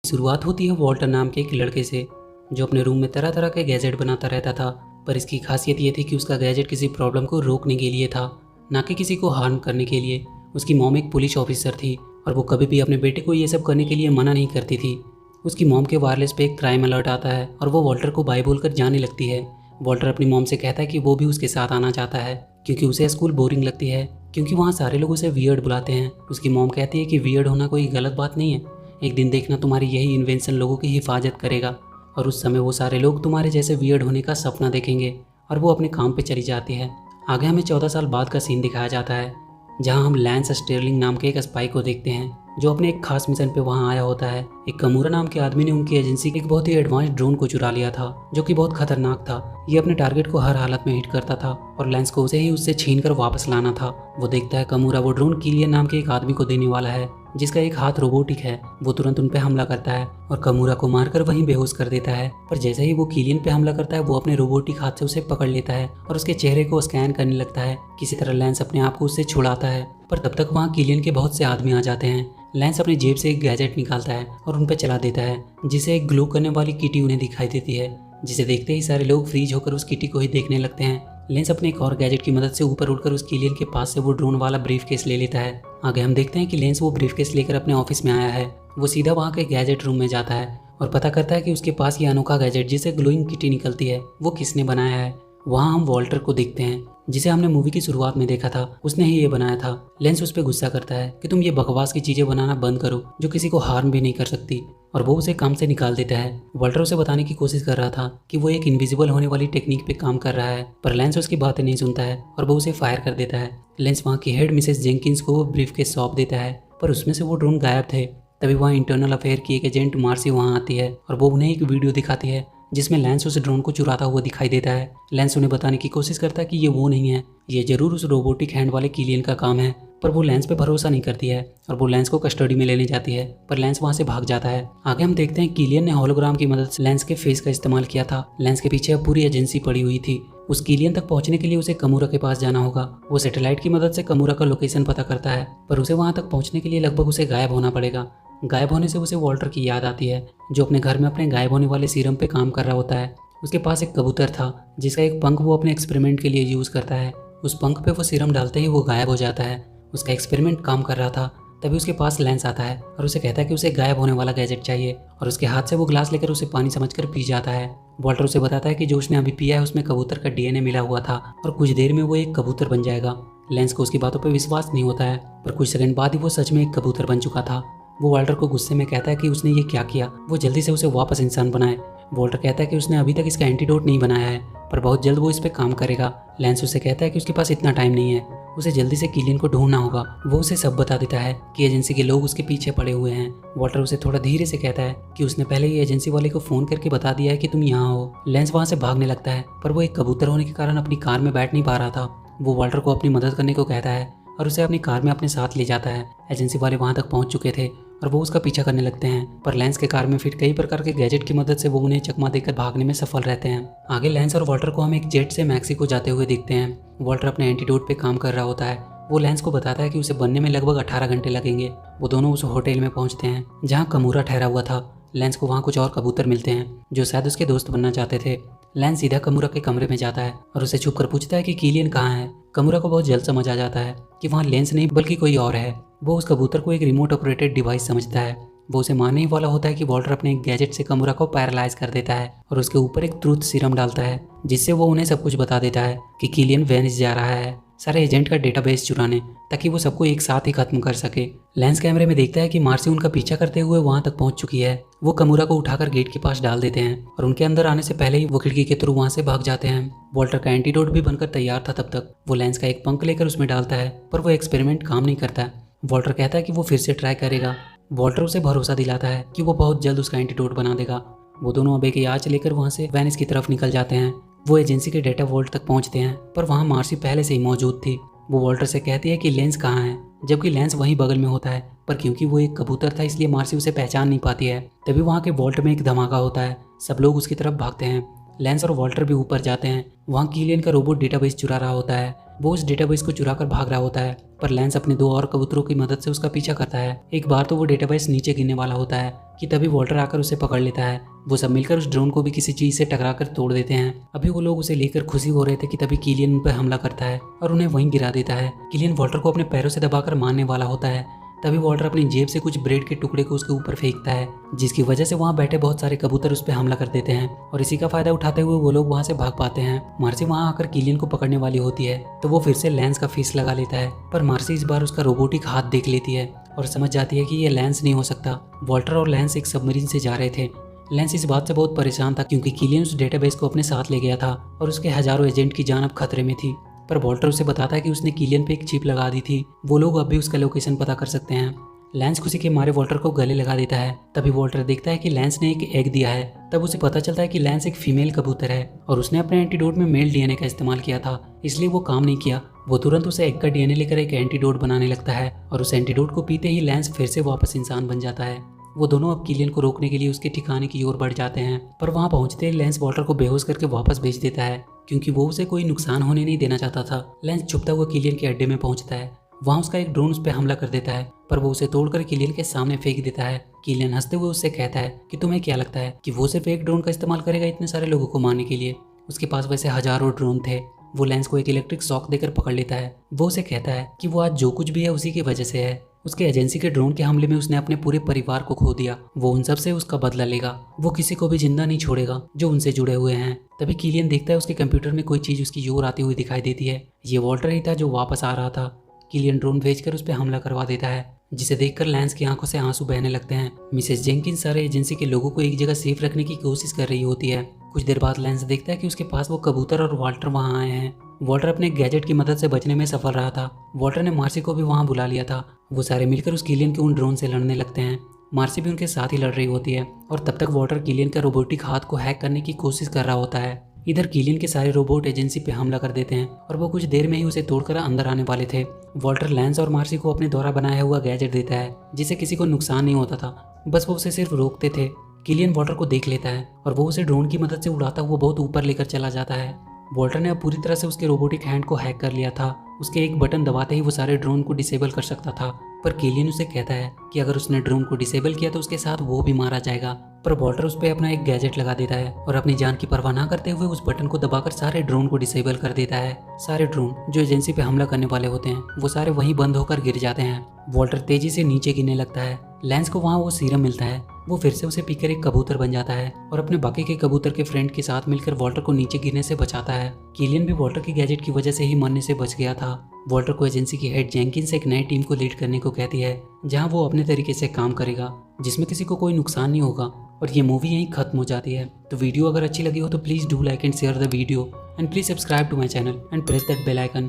शुरुआत होती है वॉल्टर नाम के एक लड़के से, जो अपने रूम में तरह तरह के गैजेट बनाता रहता था। पर इसकी खासियत ये थी कि उसका गैजेट किसी प्रॉब्लम को रोकने के लिए था, ना कि किसी को हार्म करने के लिए। उसकी मॉम एक पुलिस ऑफिसर थी और वो कभी भी अपने बेटे को ये सब करने के लिए मना नहीं करती थी। उसकी मॉम के वायरलेस पे एक क्राइम अलर्ट आता है और वो वॉल्टर को बाय बोलकर जाने लगती है। वॉल्टर अपनी मॉम से कहता है कि वो भी उसके साथ आना चाहता है, क्योंकि उसे स्कूल बोरिंग लगती है, क्योंकि वहाँ सारे लोग उसे वियर्ड बुलाते हैं। उसकी मॉम कहती है कि वियर्ड होना कोई गलत बात नहीं है, एक दिन देखना तुम्हारी यही इन्वेंशन लोगों की हिफाजत करेगा और उस समय वो सारे लोग तुम्हारे जैसे वियर्ड होने का सपना देखेंगे। और वो अपने काम पे चली जाती है। आगे हमें 14 साल बाद का सीन दिखाया जाता है, जहां हम लैंस स्टेरलिंग नाम के एक स्पाई को देखते हैं, जो अपने एक खास मिशन पे वहां आया होता है। एक कमूरा नाम के आदमी ने उनकी एजेंसी के एक बहुत ही एडवांस ड्रोन को चुरा लिया था, जो कि बहुत खतरनाक था। ये अपने टारगेट को हर हालत में हिट करता था और लैंस को उसे ही उससे छीन कर वापस लाना था। वो देखता है कमूरा वो ड्रोन किलियन नाम के एक आदमी को देने वाला है, जिसका एक हाथ रोबोटिक है। वो तुरंत उन पे हमला करता है और कमूरा को मारकर वहीं बेहोश कर देता है। पर जैसे ही वो किलियन पे हमला करता है, वो अपने रोबोटिक हाथ से उसे पकड़ लेता है और उसके चेहरे को स्कैन करने लगता है। किसी तरह लैंस अपने आप को उससे छुड़ाता है, पर तब तक वहाँ किलियन के बहुत से आदमी आ जाते हैं। लैंस अपनी जेब से एक गैजेट निकालता है और उन पर चला देता है, जिसे एक ग्लो करने वाली किटी उन्हें दिखाई देती है, जिसे देखते ही सारे लोग फ्रीज होकर उस किटी को ही देखने लगते हैं। लेंस अपने एक और गैजेट की मदद से ऊपर उड़कर उस किलियन के पास से वो ड्रोन वाला ब्रीफ केस ले लेता है। आगे हम देखते हैं कि लेंस वो ब्रीफ केस लेकर अपने ऑफिस में आया है। वो सीधा वहाँ के गैजेट रूम में जाता है और पता करता है कि उसके पास ये अनोखा गैजेट जिसे ग्लोइंग किटी निकलती है, वो किसने बनाया है। वहाँ हम वॉल्टर को देखते हैं, जिसे हमने मूवी की शुरुआत में देखा था। उसने ही ये बनाया था। लेंस उस पर गुस्सा करता है कि तुम ये बकवास की चीजें बनाना बंद करो, जो किसी को हार्म भी नहीं कर सकती, और वो उसे काम से निकाल देता है। वॉल्टर उसे बताने की कोशिश कर रहा था कि वो एक इनविजिबल होने वाली टेक्निक पे काम कर रहा है, पर लेंस उसकी बातें नहीं सुनता है और वो उसे फायर कर देता है। लेंस वहाँ की हेड मिसेस जेंकिंस को वो ब्रीफ केस सौंप देता है, पर उसमें से वो ड्रोन गायब थे। तभी वहाँ इंटरनल अफेयर की एक एजेंट मार्सी वहाँ आती है और वो उन्हें एक वीडियो दिखाती है, जिसमें लेंस उस ड्रोन को चुराता हुआ दिखाई देता है। लेंस उन्हें बताने की कोशिश करता है कि ये वो नहीं है, ये जरूर उस रोबोटिक हैंड वाले किलियन का काम है। पर वो लेंस पे भरोसा नहीं करती है और वो लेंस को कस्टडी में लेने जाती है, पर लेंस वहाँ से भाग जाता है। आगे हम देखते हैं किलियन ने होलोग्राम की मदद से लेंस के फेस का इस्तेमाल किया था। लेंस के पीछे अब पूरी एजेंसी पड़ी हुई थी। उस किलियन तक पहुंचने के लिए उसे कमूरा के पास जाना होगा। वो सैटेलाइट की मदद से कमूरा का लोकेशन पता करता है, पर उसे वहाँ तक पहुँचने के लिए लगभग उसे गायब होना पड़ेगा। गायब होने से उसे वॉल्टर की याद आती है, जो अपने घर में अपने गायब होने वाले सीरम पे काम कर रहा होता है। उसके पास एक कबूतर था, जिसका एक पंख वो अपने एक्सपेरिमेंट के लिए यूज़ करता है। उस पंख पे वो सीरम डालते ही वो गायब हो जाता है। उसका एक्सपेरिमेंट काम कर रहा था। तभी उसके पास लेंस आता है और उसे कहता है कि उसे गायब होने वाला गैजेट चाहिए, और उसके हाथ से वो ग्लास लेकर उसे पानी समझकर पी जाता है। वॉल्टर उसे बताता है कि जो उसने अभी पिया है उसमें कबूतर का डीएनए मिला हुआ था और कुछ देर में वो एक कबूतर बन जाएगा। लेंस को उसकी बातों पर विश्वास नहीं होता है, पर कुछ सेकंड बाद ही वो सच में एक कबूतर बन चुका था। वो वॉल्टर को गुस्से में कहता है कि उसने ये क्या किया, वो जल्दी से उसे वापस इंसान बनाए। वॉल्टर कहता है कि उसने अभी तक इसका एंटीडोट नहीं बनाया है, पर बहुत जल्द वो इस पे काम करेगा। लेंस उसे कहता है कि उसके पास इतना टाइम नहीं है, उसे जल्दी से किलियन को ढूंढना होगा। वो उसे सब बता देता है कि एजेंसी के लोग उसके पीछे पड़े हुए हैं। वॉल्टर उसे थोड़ा धीरे से कहता है कि उसने पहले ही एजेंसी वाले को फोन करके बता दिया है कि तुम यहाँ हो। लेंस वहाँ से भागने लगता है, पर वो एक कबूतर होने के कारण अपनी कार में बैठ नहीं पा रहा था। वो वॉल्टर को अपनी मदद करने को कहता है और उसे अपनी कार में अपने साथ ले जाता है। एजेंसी वाले वहाँ तक पहुँच चुके थे और वो उसका पीछा करने लगते हैं, पर लेंस के कार में फिट कई प्रकार के गैजेट की मदद से वो उन्हें चकमा देकर भागने में सफल रहते हैं। आगे लेंस और वॉल्टर को हम एक जेट से मैक्सिको जाते हुए देखते हैं। वॉल्टर अपने एंटीडोट पे काम कर रहा होता है। वो लेंस को बताता है कि उसे बनने में लगभग 18 घंटे लगेंगे। वो दोनों उस होटल में पहुंचते हैं जहां कमूरा ठहरा हुआ था। लेंस को वहां कुछ और कबूतर मिलते हैं जो शायद उसके दोस्त बनना चाहते थे। लेंस सीधा कमूरा के कमरे में जाता है और उसे छुप कर पूछता है कि किलियन कहाँ है। कमूरा को बहुत जल्द समझ आ जाता है कि वहाँ लेंस नहीं बल्कि कोई और है। वो उस कबूतर को एक रिमोट ऑपरेटेड डिवाइस समझता है। वो उसे मारने ही वाला होता है कि वॉल्टर अपने एक गैजेट से कमूरा को पैरालाइज कर देता है और उसके ऊपर एक ट्रूथ सीरम डालता है, जिससे वो उन्हें सब कुछ बता देता है कि किलियन वेनिस जा रहा है सारे एजेंट का डेटाबेस चुराने, ताकि वो सबको एक साथ ही खत्म कर सके। लेंस कैमरे में देखता है कि मार्सी उनका पीछा करते हुए वहां तक पहुंच चुकी है। वो कमूरा को उठाकर गेट के पास डाल देते हैं और उनके अंदर आने से पहले ही वो खिड़की के थ्रू वहां से भाग जाते हैं। वॉल्टर का एंटीडोट भी बनकर तैयार था तब तक। वो लेंस का एक पंख लेकर उसमें डालता है, पर वो एक्सपेरिमेंट काम नहीं करता। वॉल्टर कहता है कि वो फिर से ट्राई करेगा। वॉल्टर उसे भरोसा दिलाता है कि वो बहुत जल्द उसका एंटीडोट बना देगा। वो दोनों अब एक याच लेकर वहाँ से वेनिस की तरफ निकल जाते हैं। वो एजेंसी के डेटा वॉल्ट तक पहुँचते हैं, पर वहाँ मार्सी पहले से ही मौजूद थी। वो वॉल्टर से कहती है कि लेंस कहाँ है, जबकि लेंस वहीं बगल में होता है, पर क्योंकि वो एक कबूतर था इसलिए मार्सी उसे पहचान नहीं पाती है। तभी वहाँ के वॉल्ट में एक धमाका होता है। सब लोग उसकी तरफ भागते हैं। लेंस और वॉल्टर भी ऊपर जाते हैं। वहाँ किलियन का रोबोट डेटाबेस चुरा रहा होता है। वो उस डेटाबेस को चुरा कर भाग रहा होता है, पर लेंस अपने 2 और कबूतरों की मदद से उसका पीछा करता है। एक बार तो वो डेटाबेस नीचे गिरने वाला होता है कि तभी वॉल्टर आकर उसे पकड़ लेता है। वो सब मिलकर उस ड्रोन को भी किसी चीज से टकराकर तोड़ देते हैं। अभी वो लोग उसे लेकर खुशी हो रहे थे कि तभी किलियन उन पर हमला करता है और उन्हें वहीं गिरा देता है। किलियन वॉल्टर को अपने पैरों से दबाकर मारने वाला होता है। तभी वॉल्टर अपनी जेब से कुछ ब्रेड के टुकड़े को उसके ऊपर फेंकता है, जिसकी वजह से वहाँ बैठे बहुत सारे कबूतर उस पर हमला कर देते हैं और इसी का फायदा उठाते हुए वो लोग वहाँ से भाग पाते हैं। मार्सी वहाँ आकर किलियन को पकड़ने वाली होती है तो वो फिर से लेंस का फेस लगा लेता है, पर मार्सी इस बार उसका रोबोटिक हाथ देख लेती है और समझ जाती है कि ये लेंस नहीं हो सकता। वॉल्टर और लेंस एक सबमरीन से जा रहे थे। लेंस इस बात से बहुत परेशान था क्योंकि किलियन उस डेटाबेस को अपने साथ ले गया था और उसके हजारों एजेंट की जान अब खतरे में थी। पर वॉल्टर उसे बताता है कि उसने किलियन पे एक चिप लगा दी थी, वो लोग अब भी उसका लोकेशन पता कर सकते हैं। लेंस खुशी के मारे वॉल्टर को गले लगा देता है। तभी वॉल्टर देखता है कि लेंस ने एक एग दिया है। तब उसे पता चलता है कि लेंस एक फीमेल कबूतर है और उसने अपने एंटीडोट में मेल डीएनए का इस्तेमाल किया था, इसलिए वो काम नहीं किया। वो तुरंत उसे एग का डीएनए लेकर एक एंटीडोट बनाने लगता है और उस एंटीडोट को पीते ही लेंस फिर से वापस इंसान बन जाता है। वो दोनों अब किलियन को रोकने के लिए उसके ठिकाने की ओर बढ़ जाते हैं, पर वहां पहुंचते ही लेंस वॉल्टर को बेहोश करके वापस भेज देता है क्योंकि वो उसे कोई नुकसान होने नहीं देना चाहता था। लेंस छुपता हुआ किलियन के अड्डे में पहुंचता है। वहाँ उसका एक ड्रोन उस पर हमला कर देता है, पर वो उसे तोड़कर किलियन के सामने फेंक देता है। किलियन हंसते हुए उससे कहता है कि तुम्हें क्या लगता है कि वो सिर्फ एक ड्रोन का इस्तेमाल करेगा इतने सारे लोगों को मारने के लिए? उसके पास वैसे हजारों ड्रोन थे। वो लेंस को एक इलेक्ट्रिक शॉक देकर पकड़ लेता है। वो उसे कहता है कि वो आज जो कुछ भी है उसी की वजह से है। उसके एजेंसी के ड्रोन के हमले में उसने अपने पूरे परिवार को खो दिया। वो उन सब से उसका बदला लेगा। वो किसी को भी जिंदा नहीं छोड़ेगा जो उनसे जुड़े हुए हैं। तभी किलियन देखता है उसके कंप्यूटर में कोई चीज उसकी ओर आती हुई दिखाई देती है। ये वॉल्टर ही था जो वापस आ रहा था। किलियन ड्रोन भेजकर उस पर हमला करवा देता है, जिसे देखकर लेंस की आंखों से आंसू बहने लगते हैं। मिसेस जेंकिंस सारे एजेंसी के लोगों को एक जगह सेफ रखने की कोशिश कर रही होती है। कुछ देर बाद लेंस देखता है कि उसके पास वो कबूतर और वॉल्टर वहाँ आए हैं। वॉल्टर अपने गैजेट की मदद से बचने में सफल रहा था। वॉल्टर ने मार्सी को भी वहाँ बुला लिया था। वो सारे मिलकर उस किलियन के उन ड्रोन से लड़ने लगते हैं। मार्सी भी उनके साथ ही लड़ रही होती है और तब तक वॉल्टर किलियन का रोबोटिक हाथ को हैक करने की कोशिश कर रहा होता है। इधर किलियन के सारे रोबोट एजेंसी पे हमला कर देते हैं और वो कुछ देर में ही उसे तोड़कर अंदर आने वाले थे। वॉल्टर लेंस और मार्सी को अपने द्वारा बनाया हुआ गैजेट देता है, जिससे किसी को नुकसान नहीं होता था, बस वो उसे सिर्फ रोकते थे। किलियन वॉल्टर को देख लेता है और वो उसे ड्रोन की मदद से उड़ाता हुआ बहुत ऊपर लेकर चला जाता है। वॉल्टर ने अब पूरी तरह से उसके रोबोटिक हैंड को हैक कर लिया था। उसके एक बटन दबाते ही वो सारे ड्रोन को डिसेबल कर सकता था, पर किलियन उसे कहता है कि अगर उसने ड्रोन को डिसेबल किया तो उसके साथ वो भी मारा जाएगा। पर वॉल्टर उस पर अपना एक गैजेट लगा देता है और अपनी जान की परवाह ना करते हुए उस बटन को दबाकर सारे ड्रोन को डिसेबल कर देता है। सारे ड्रोन जो एजेंसी पे हमला करने वाले होते हैं वो सारे वहीं बंद होकर गिर जाते हैं। वॉल्टर तेजी से नीचे गिरने लगता है। लेंस को वहाँ वो सीरम मिलता है। वो फिर से उसे पीकर एक कबूतर बन जाता है और अपने बाकी के कबूतर के फ्रेंड के साथ मिलकर वॉल्टर को नीचे गिरने से बचाता है। किलियन भी वॉल्टर की गैजेट की वजह से ही मरने से बच गया था। वॉल्टर को एजेंसी की हेड जेंकिंस एक नई टीम को लीड करने को कहती है, जहां वो अपने तरीके से काम करेगा, जिसमें किसी को कोई नुकसान नहीं होगा। और ये मूवी यहीं खत्म हो जाती है। तो वीडियो अगर अच्छी लगी हो तो please do like and share the video and please subscribe to my channel and press that bell icon.